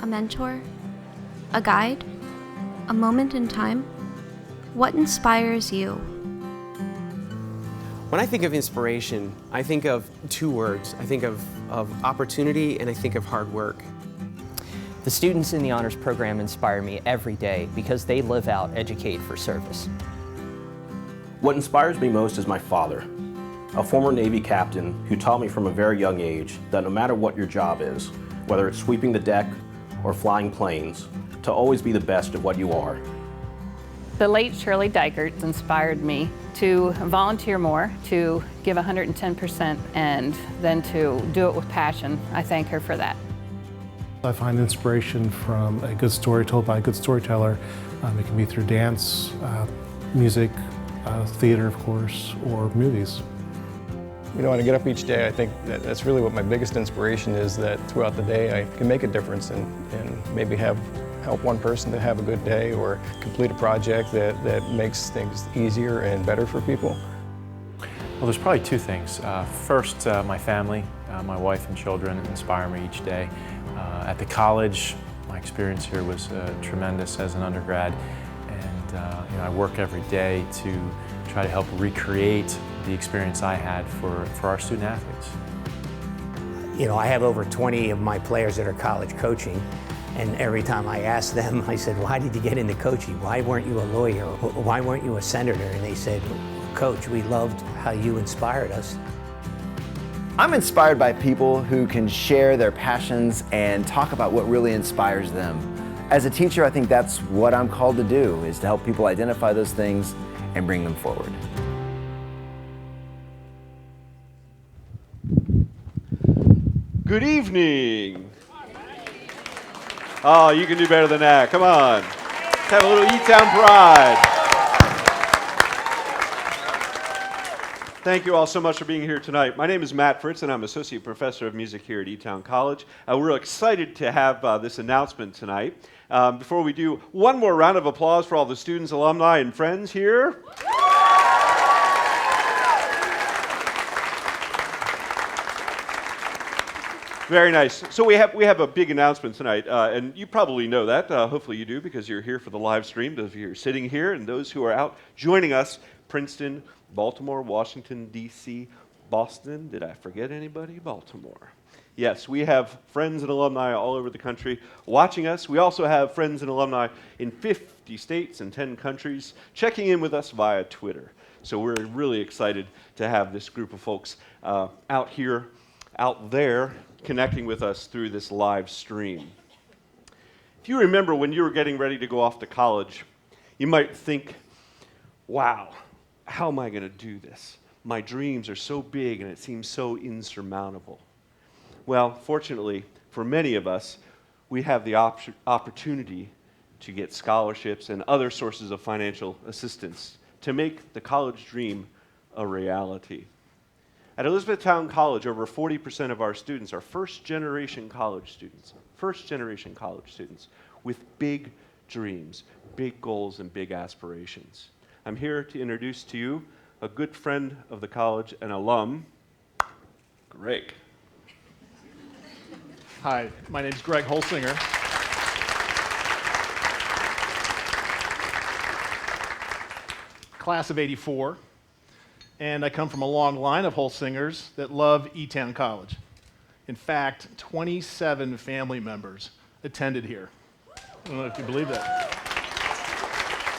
a mentor, a guide, a moment in time? What inspires you? When I think of inspiration, I think of two words. I think of opportunity and I think of hard work. The students in the honors program inspire me every day because they live out Educate for Service. What inspires me most is my father, a former Navy captain who taught me from a very young age that no matter what your job is, whether it's sweeping the deck or flying planes, to always be the best of what you are. The late Shirley Dykert inspired me to volunteer more, to give 110%, and then to do it with passion. I thank her for that. I find inspiration from a good story told by a good storyteller. It can be through dance, music, theater, of course, or movies. You know, when I get up each day, I think that's really what my biggest inspiration is, that throughout the day I can make a difference and maybe help one person to have a good day or complete a project that makes things easier and better for people. Well, there's probably two things. First, my family, my wife and children inspire me each day. At the college, my experience here was tremendous as an undergrad, and you know, I work every day to try to help recreate the experience I had for our student athletes. You know, I have over 20 of my players that are college coaching, and every time I ask them, I said, why did you get into coaching? Why weren't you a lawyer? Why weren't you a senator? And they said, Coach, we loved how you inspired us. I'm inspired by people who can share their passions and talk about what really inspires them. As a teacher, I think that's what I'm called to do, is to help people identify those things and bring them forward. Good evening. Oh, you can do better than that. Come on. Let's have a little E-Town pride. Thank you all so much for being here tonight. My name is Matt Fritz, and I'm Associate Professor of Music here at E-Town College. We're excited to have this announcement tonight. Before we do, one more round of applause for all the students, alumni, and friends here. Very nice. So we have a big announcement tonight, and you probably know that. Hopefully you do, because you're here for the live stream, those of you who are sitting here, and those who are out joining us, Princeton, Baltimore, Washington, D.C., Boston. Did I forget anybody? Baltimore. Yes, we have friends and alumni all over the country watching us. We also have friends and alumni in 50 states and 10 countries checking in with us via Twitter. So we're really excited to have this group of folks out here, out there, connecting with us through this live stream. If you remember when you were getting ready to go off to college, you might think, wow, how am I going to do this? My dreams are so big and it seems so insurmountable. Well, fortunately, for many of us, we have the opportunity to get scholarships and other sources of financial assistance to make the college dream a reality. At Elizabethtown College, over 40% of our students are first-generation college students with big dreams, big goals, and big aspirations. I'm here to introduce to you a good friend of the college, an alum, Greg. Hi, my name's Greg Holsinger. Class of '84, and I come from a long line of Holsingers that love E-Town College. In fact, 27 family members attended here. I don't know if you believe that.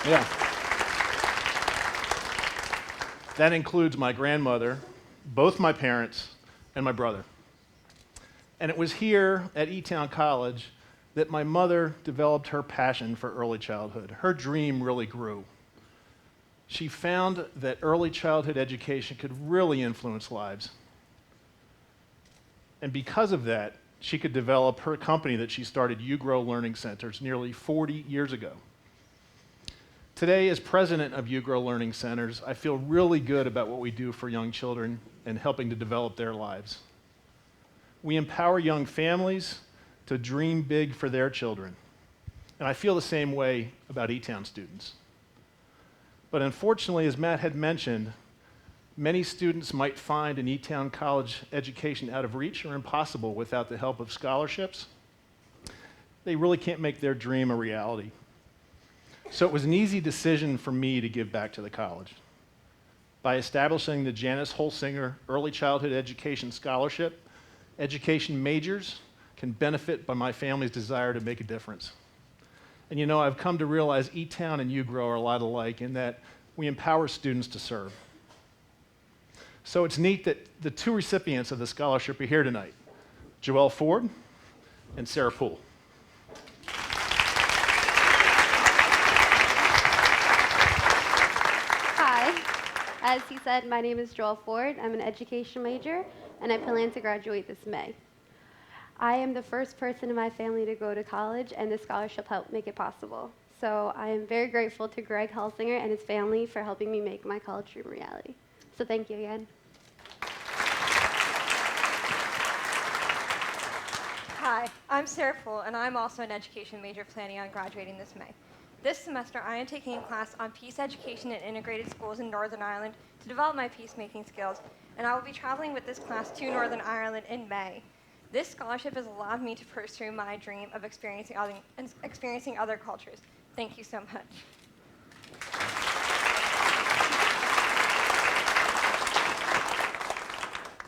Yeah. That includes my grandmother, both my parents, and my brother. And it was here at E-Town College that my mother developed her passion for early childhood. Her dream really grew. She found that early childhood education could really influence lives. And because of that, she could develop her company that she started, You Grow Learning Centers, nearly 40 years ago. Today, as president of You Grow Learning Centers, I feel really good about what we do for young children and helping to develop their lives. We empower young families to dream big for their children. And I feel the same way about E-Town students. But unfortunately, as Matt had mentioned, many students might find an E-Town College education out of reach or impossible without the help of scholarships. they really can't make their dream a reality. So it was an easy decision for me to give back to the college. By establishing the Janice Holsinger Early Childhood Education Scholarship, education majors can benefit by my family's desire to make a difference. And you know, I've come to realize E-Town and UGRO are a lot alike in that we empower students to serve. So it's neat that the two recipients of the scholarship are here tonight, Joelle Ford and Sarah Poole. As he said, my name is Joelle Ford. I'm an education major, and I plan to graduate this May. I am the first person in my family to go to college, and this scholarship helped make it possible. So I am very grateful to Greg Helsinger and his family for helping me make my college dream reality. So thank you again. Hi, I'm Sarah Poole, and I'm also an education major planning on graduating this May. This semester, I am taking a class on peace education in integrated schools in Northern Ireland to develop my peacemaking skills, and I will be traveling with this class to Northern Ireland in May. This scholarship has allowed me to pursue my dream of experiencing other cultures. Thank you so much.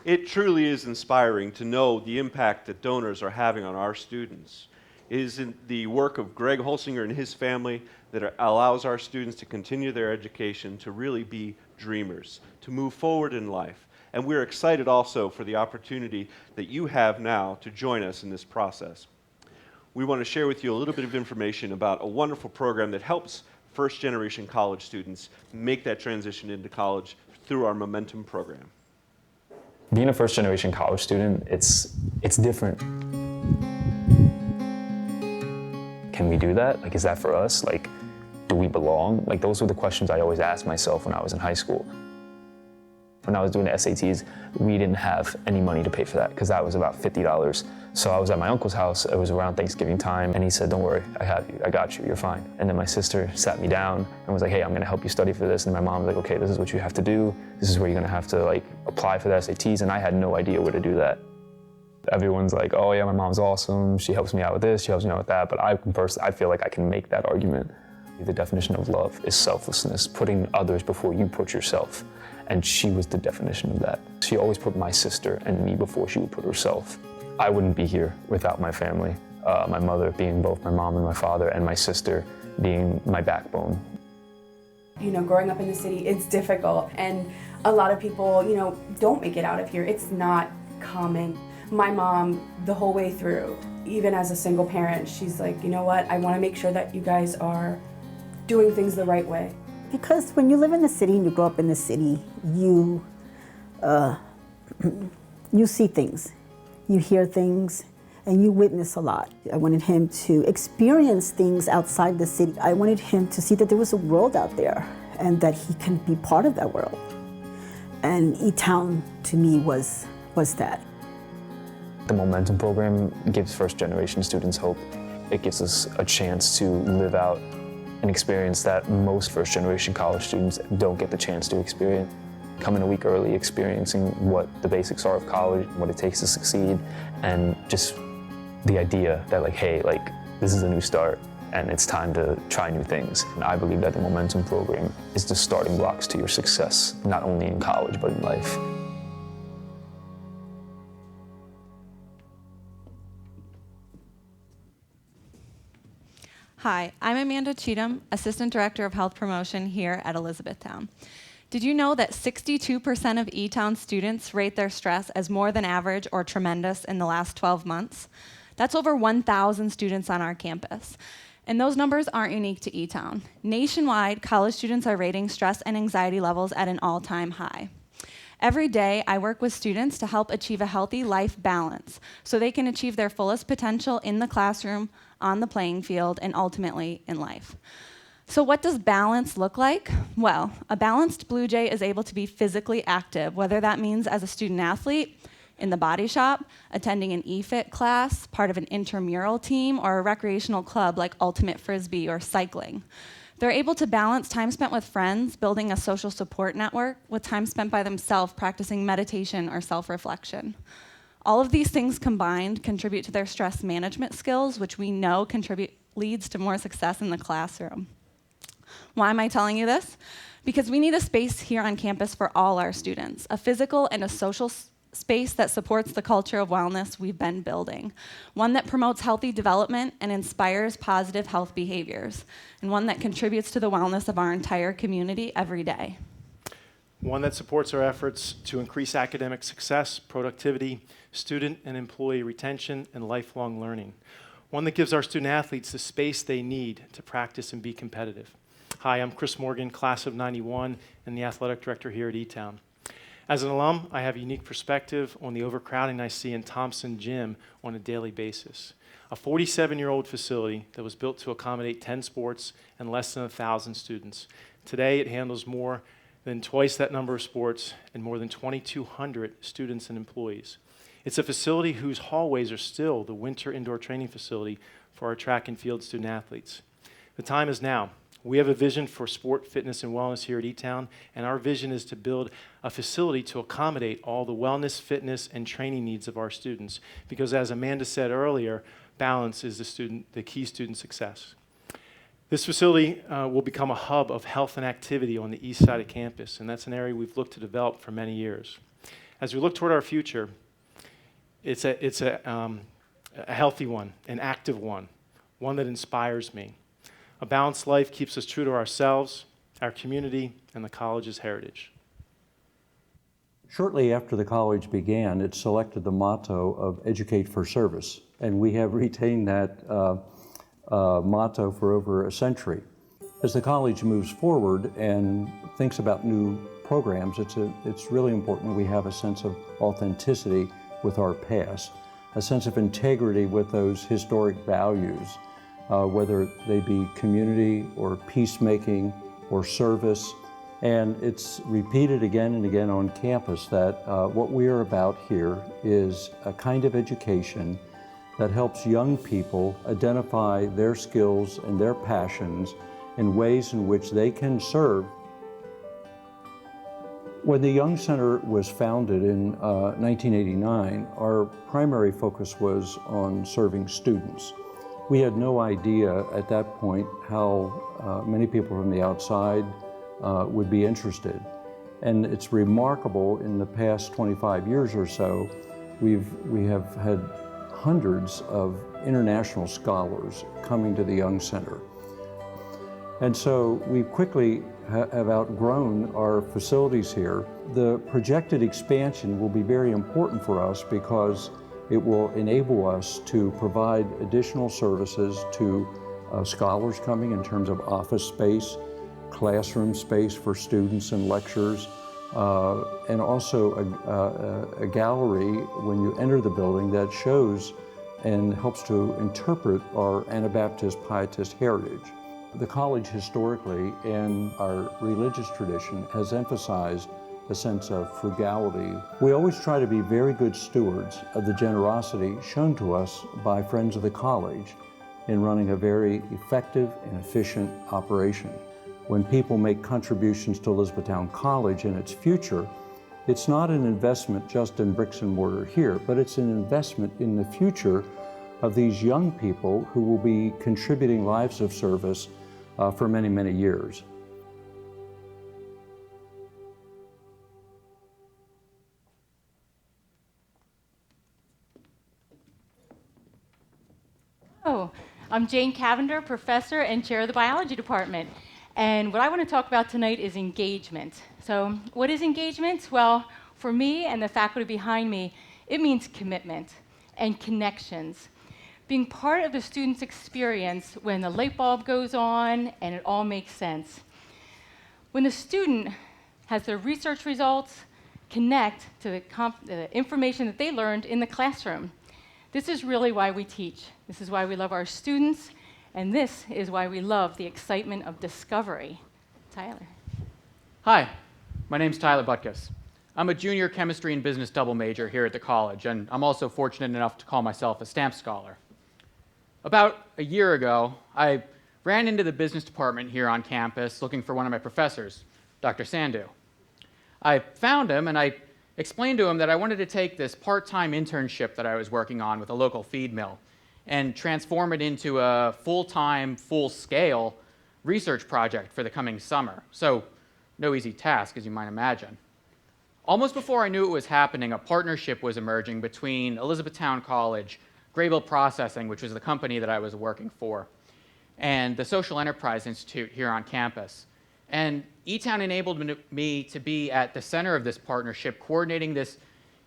It truly is inspiring to know the impact that donors are having on our students. It is in the work of Greg Holsinger and his family that allows our students to continue their education, to really be dreamers, to move forward in life. And we're excited also for the opportunity that you have now to join us in this process. We want to share with you a little bit of information about a wonderful program that helps first-generation college students make that transition into college through our Momentum program. Being a first-generation college student, it's different. Can we do that? Like, is that for us? Like, do we belong? Like, those were the questions I always asked myself when I was in high school. When I was doing the SATs, we didn't have any money to pay for that because that was about $50. So I was at my uncle's house. It was around Thanksgiving time, and he said, "Don't worry, I have you. I got you. You're fine." And then my sister sat me down and was like, "Hey, I'm going to help you study for this." And my mom was like, "Okay, this is what you have to do. This is where you're going to have to like apply for the SATs." And I had no idea where to do that. Everyone's like, "Oh yeah, my mom's awesome. She helps me out with this. She helps me out with that." But I feel like I can make that argument. The definition of love is selflessness, putting others before you put yourself. And she was the definition of that. She always put my sister and me before she would put herself. I wouldn't be here without my family. My mother being both my mom and my father, and my sister being my backbone. You know, growing up in the city, it's difficult. And a lot of people, you know, don't make it out of here. It's not common. My mom, the whole way through, even as a single parent, she's like, "You know what, I want to make sure that you guys are doing things the right way." Because when you live in the city and you grow up in the city, you see things, you hear things, and you witness a lot. I wanted him to experience things outside the city. I wanted him to see that there was a world out there and that he can be part of that world. And E-Town to me was that. The Momentum program gives first-generation students hope. It gives us a chance to live out an experience that most first-generation college students don't get the chance to experience. Coming a week early, experiencing what the basics are of college, what it takes to succeed, and just the idea that like, hey, like this is a new start and it's time to try new things. And I believe that the Momentum program is the starting blocks to your success, not only in college, but in life. Hi, I'm Amanda Cheatham, Assistant Director of Health Promotion here at Elizabethtown. Did you know that 62% of E-Town students rate their stress as more than average or tremendous in the last 12 months? That's over 1,000 students on our campus. And those numbers aren't unique to E-Town. Nationwide, college students are rating stress and anxiety levels at an all-time high. Every day, I work with students to help achieve a healthy life balance so they can achieve their fullest potential in the classroom, on the playing field, and ultimately in life. So what does balance look like? Well, a balanced Blue Jay is able to be physically active, whether that means as a student athlete, in the body shop, attending an EFIT class, part of an intramural team, or a recreational club like Ultimate Frisbee or cycling. They're able to balance time spent with friends, building a social support network, with time spent by themselves practicing meditation or self-reflection. All of these things combined contribute to their stress management skills, which we know leads to more success in the classroom. Why am I telling you this? Because we need a space here on campus for all our students, a physical and a social space that supports the culture of wellness we've been building, one that promotes healthy development and inspires positive health behaviors, and one that contributes to the wellness of our entire community every day. One that supports our efforts to increase academic success, productivity, student and employee retention, and lifelong learning. One that gives our student athletes the space they need to practice and be competitive. Hi, I'm Chris Morgan, class of '91, and the athletic director here at E-Town. As an alum, I have a unique perspective on the overcrowding I see in Thompson Gym on a daily basis. A 47-year-old facility that was built to accommodate 10 sports and less than 1,000 students. Today, it handles more than twice that number of sports and more than 2,200 students and employees. It's a facility whose hallways are still the winter indoor training facility for our track and field student athletes. The time is now. We have a vision for sport, fitness, and wellness here at E-Town, and our vision is to build a facility to accommodate all the wellness, fitness, and training needs of our students. Because as Amanda said earlier, balance is the key student success. This facility will become a hub of health and activity on the east side of campus, and that's an area we've looked to develop for many years. As we look toward our future, it's a healthy one, an active one that inspires me. A balanced life keeps us true to ourselves, our community, and the college's heritage. Shortly after the college began, it selected the motto of Educate for Service, and we have retained that motto for over a century. As the college moves forward and thinks about new programs, it's really important we have a sense of authenticity with our past, a sense of integrity with those historic values, whether they be community or peacemaking or service. And it's repeated again and again on campus that what we are about here is a kind of education that helps young people identify their skills and their passions in ways in which they can serve. When the Young Center was founded in 1989, our primary focus was on serving students. We had no idea at that point how many people from the outside would be interested. And it's remarkable, in the past 25 years or so, we have had hundreds of international scholars coming to the Young Center. And so we quickly have outgrown our facilities here. The projected expansion will be very important for us because it will enable us to provide additional services to scholars coming in terms of office space, classroom space for students and lecturers, and also a gallery when you enter the building that shows and helps to interpret our Anabaptist Pietist heritage. The college historically and our religious tradition has emphasized a sense of frugality. We always try to be very good stewards of the generosity shown to us by friends of the college in running a very effective and efficient operation. When people make contributions to Elizabethtown College and its future, it's not an investment just in bricks and mortar here, but it's an investment in the future of these young people who will be contributing lives of service for many, many years. Oh, I'm Jane Cavender, professor and chair of the biology department. And what I want to talk about tonight is engagement. So what is engagement? Well, for me and the faculty behind me, it means commitment and connections. Being part of the student's experience when the light bulb goes on and it all makes sense. When the student has their research results connect to the information that they learned in the classroom. This is really why we teach. This is why we love our students, and this is why we love the excitement of discovery. Tyler. Hi, my name's Tyler Butkus. I'm a junior chemistry and business double major here at the college, and I'm also fortunate enough to call myself a STAMP scholar. About a year ago, I ran into the business department here on campus looking for one of my professors, Dr. Sandhu. I found him, and I explained to him that I wanted to take this part-time internship that I was working on with a local feed mill and transform it into a full-time, full-scale research project for the coming summer. So, no easy task, as you might imagine. Almost before I knew it was happening, a partnership was emerging between Elizabethtown College, Graybill Processing, which was the company that I was working for, and the Social Enterprise Institute here on campus. And E-Town enabled me to be at the center of this partnership, coordinating this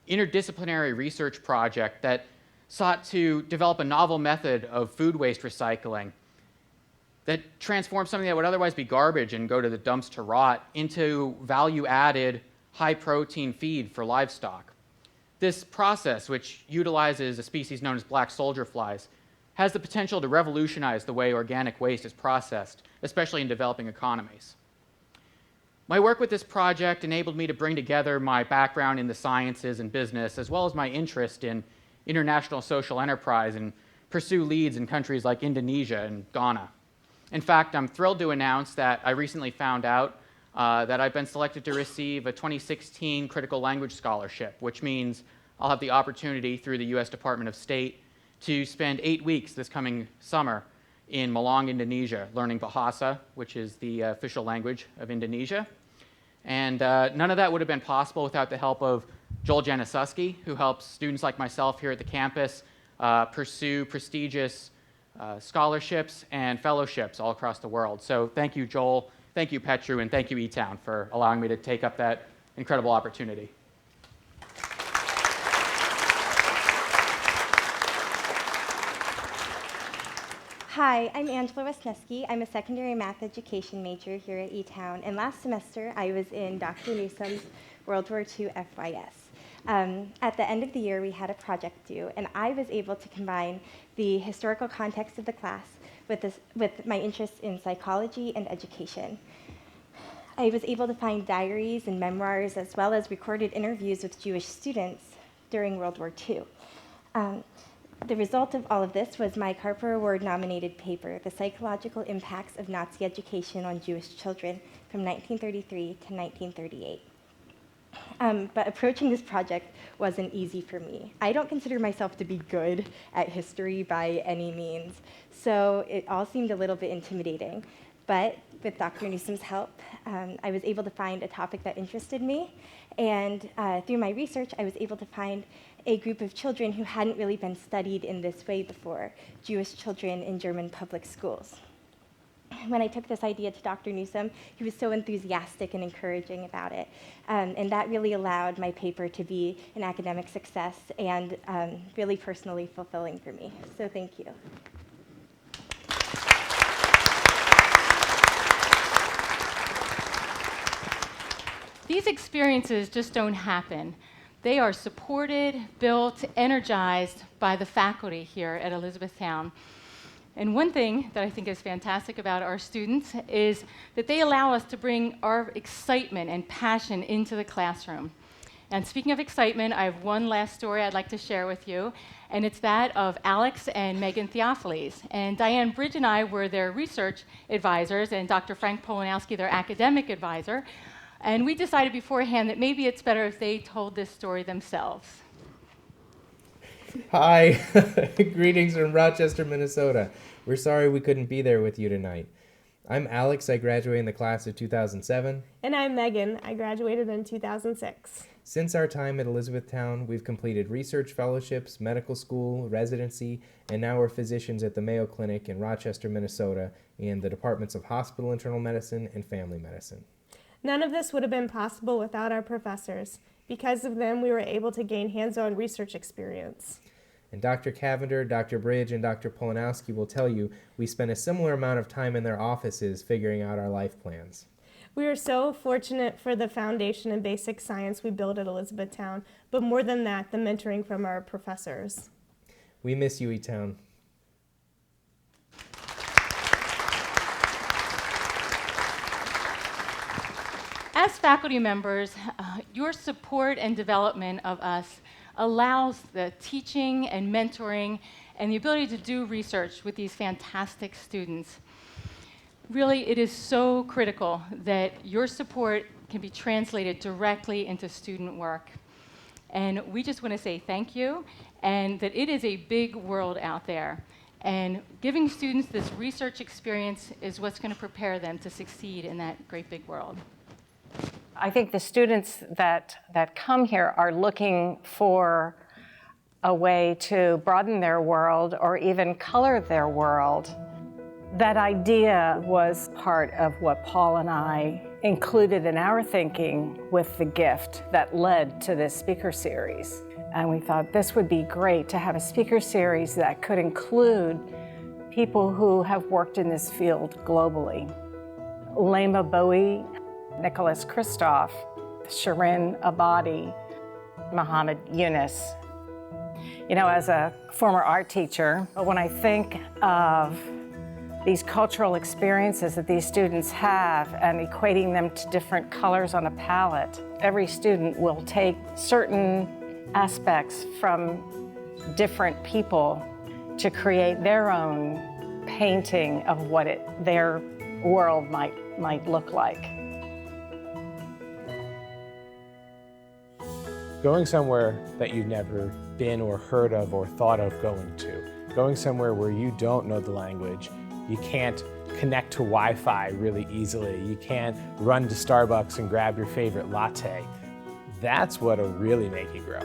interdisciplinary research project that sought to develop a novel method of food waste recycling that transformed something that would otherwise be garbage and go to the dumps to rot into value-added, high-protein feed for livestock. This process, which utilizes a species known as black soldier flies, has the potential to revolutionize the way organic waste is processed, especially in developing economies. My work with this project enabled me to bring together my background in the sciences and business, as well as my interest in international social enterprise, and pursue leads in countries like Indonesia and Ghana. In fact, I'm thrilled to announce that I recently found out that I've been selected to receive a 2016 Critical Language Scholarship, which means I'll have the opportunity through the U.S. Department of State to spend 8 weeks this coming summer in Malang, Indonesia, learning Bahasa, which is the official language of Indonesia. And none of that would have been possible without the help of Joel Januszewski, who helps students like myself here at the campus pursue prestigious scholarships and fellowships all across the world. So thank you, Joel, thank you, Petru, and thank you, E-Town, for allowing me to take up that incredible opportunity. Hi, I'm Angela Wisniewski. I'm a secondary math education major here at E-Town, and last semester I was in Dr. Newsom's World War II FYS. At the end of the year, we had a project due, and I was able to combine the historical context of the class with my interest in psychology and education. I was able to find diaries and memoirs, as well as recorded interviews with Jewish students during World War II. The result of all of this was my Carper Award-nominated paper, The Psychological Impacts of Nazi Education on Jewish Children from 1933 to 1938. But approaching this project wasn't easy for me. I don't consider myself to be good at history by any means, so it all seemed a little bit intimidating. But with Dr. Newsom's help, I was able to find a topic that interested me, and through my research, I was able to find a group of children who hadn't really been studied in this way before, Jewish children in German public schools. When I took this idea to Dr. Newsom, he was so enthusiastic and encouraging about it, and that really allowed my paper to be an academic success and really personally fulfilling for me. So thank you. These experiences just don't happen. They are supported, built, energized by the faculty here at Elizabethtown. And one thing that I think is fantastic about our students is that they allow us to bring our excitement and passion into the classroom. And speaking of excitement, I have one last story I'd like to share with you, and it's that of Alex and Megan Theophiles. And Diane Bridge and I were their research advisors, and Dr. Frank Polanowski, their academic advisor. And we decided beforehand that maybe it's better if they told this story themselves. Hi, greetings from Rochester, Minnesota. We're sorry we couldn't be there with you tonight. I'm Alex, I graduated in the class of 2007. And I'm Megan, I graduated in 2006. Since our time at Elizabethtown, we've completed research fellowships, medical school, residency, and now we're physicians at the Mayo Clinic in Rochester, Minnesota, in the departments of hospital internal medicine and family medicine. None of this would have been possible without our professors. Because of them, we were able to gain hands-on research experience. And Dr. Cavender, Dr. Bridge, and Dr. Polanowski will tell you we spent a similar amount of time in their offices figuring out our life plans. We are so fortunate for the foundation and basic science we built at Elizabethtown, but more than that, the mentoring from our professors. We miss you, E-Town. As faculty members, your support and development of us allows the teaching and mentoring and the ability to do research with these fantastic students. Really, it is so critical that your support can be translated directly into student work. And we just want to say thank you, and that it is a big world out there. And giving students this research experience is what's going to prepare them to succeed in that great big world. I think the students that come here are looking for a way to broaden their world or even color their world. That idea was part of what Paul and I included in our thinking with the gift that led to this speaker series. And we thought this would be great to have a speaker series that could include people who have worked in this field globally. Lema Bowie, Nicholas Kristof, Shirin Abadi, Muhammad Yunus. You know, as a former art teacher, when I think of these cultural experiences that these students have and equating them to different colors on a palette, every student will take certain aspects from different people to create their own painting of what their world might look like. Going somewhere that you've never been or heard of or thought of going to, going somewhere where you don't know the language, you can't connect to Wi-Fi really easily, you can't run to Starbucks and grab your favorite latte, that's what'll really make you grow.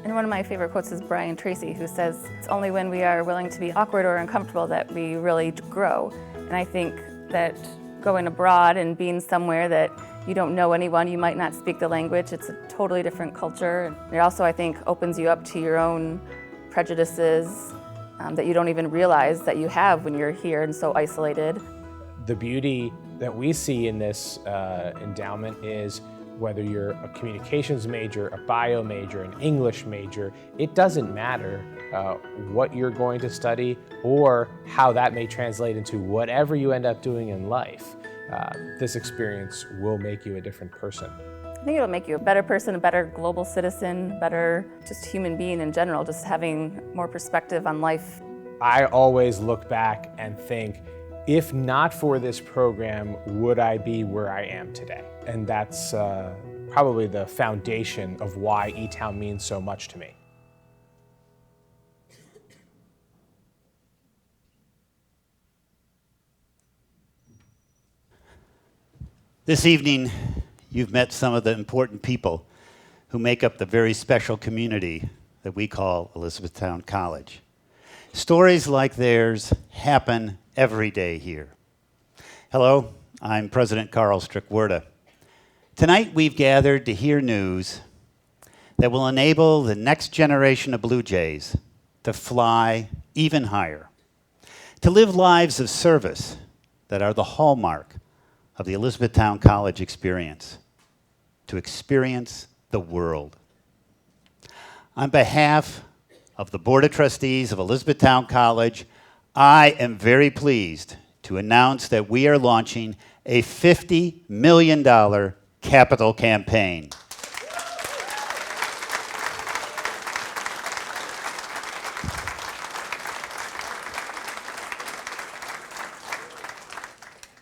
And one of my favorite quotes is Brian Tracy, who says, "It's only when we are willing to be awkward or uncomfortable that we really grow." And I think that going abroad and being somewhere that you don't know anyone, you might not speak the language, it's a totally different culture. It also, I think, opens you up to your own prejudices that you don't even realize that you have when you're here and so isolated. The beauty that we see in this endowment is whether you're a communications major, a bio major, an English major, it doesn't matter what you're going to study or how that may translate into whatever you end up doing in life. This experience will make you a different person. I think it'll make you a better person, a better global citizen, better just human being in general, just having more perspective on life. I always look back and think, if not for this program, would I be where I am today? And that's probably the foundation of why E-Town means so much to me. This evening, you've met some of the important people who make up the very special community that we call Elizabethtown College. Stories like theirs happen every day here. Hello, I'm President Carl Strickwerda. Tonight we've gathered to hear news that will enable the next generation of Blue Jays to fly even higher, to live lives of service that are the hallmark of the Elizabethtown College experience, to experience the world. On behalf of the Board of Trustees of Elizabethtown College, I am very pleased to announce that we are launching a $50 million capital campaign.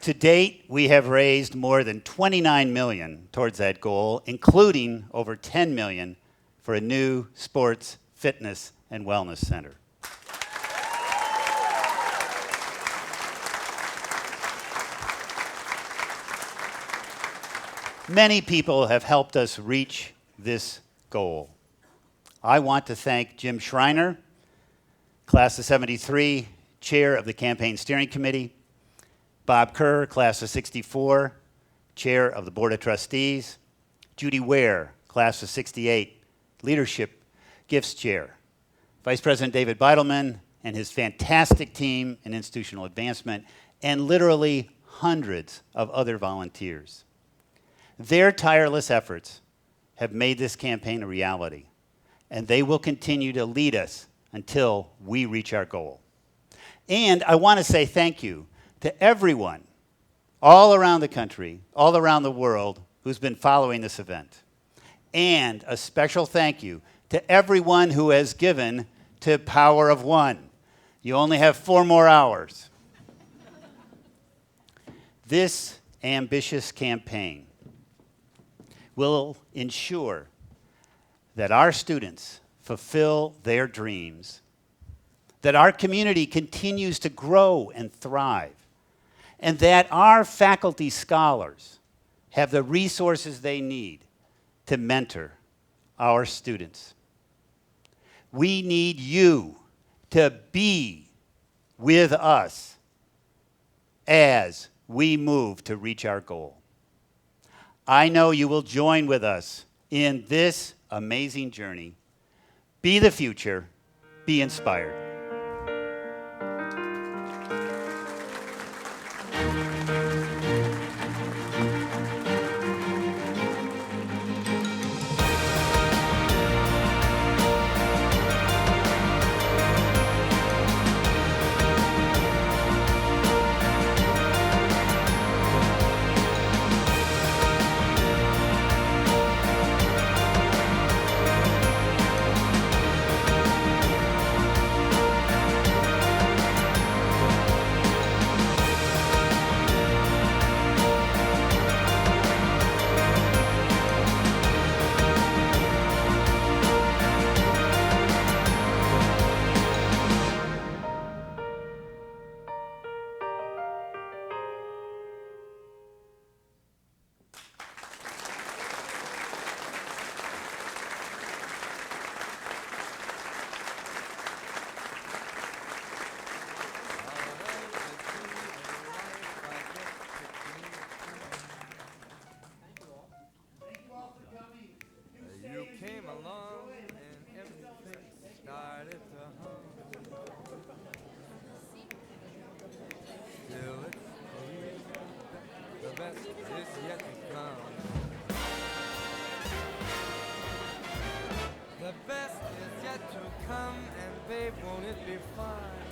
To date, we have raised more than $29 million towards that goal, including over $10 million for a new sports, fitness, and wellness center. Many people have helped us reach this goal. I want to thank Jim Schreiner, class of '73, chair of the campaign steering committee, Bob Kerr, class of '64, chair of the board of trustees, Judy Ware, class of '68, leadership gifts chair, Vice President David Beidelman and his fantastic team in institutional advancement, and literally hundreds of other volunteers. Their tireless efforts have made this campaign a reality, and they will continue to lead us until we reach our goal. And I want to say thank you to everyone all around the country, all around the world, who's been following this event. And a special thank you to everyone who has given to Power of One. You only have 4 more hours. This ambitious campaign will ensure that our students fulfill their dreams, that our community continues to grow and thrive, and that our faculty scholars have the resources they need to mentor our students. We need you to be with us as we move to reach our goal. I know you will join with us in this amazing journey. Be the future, be inspired. The best is yet to come, and babe, won't it be fun?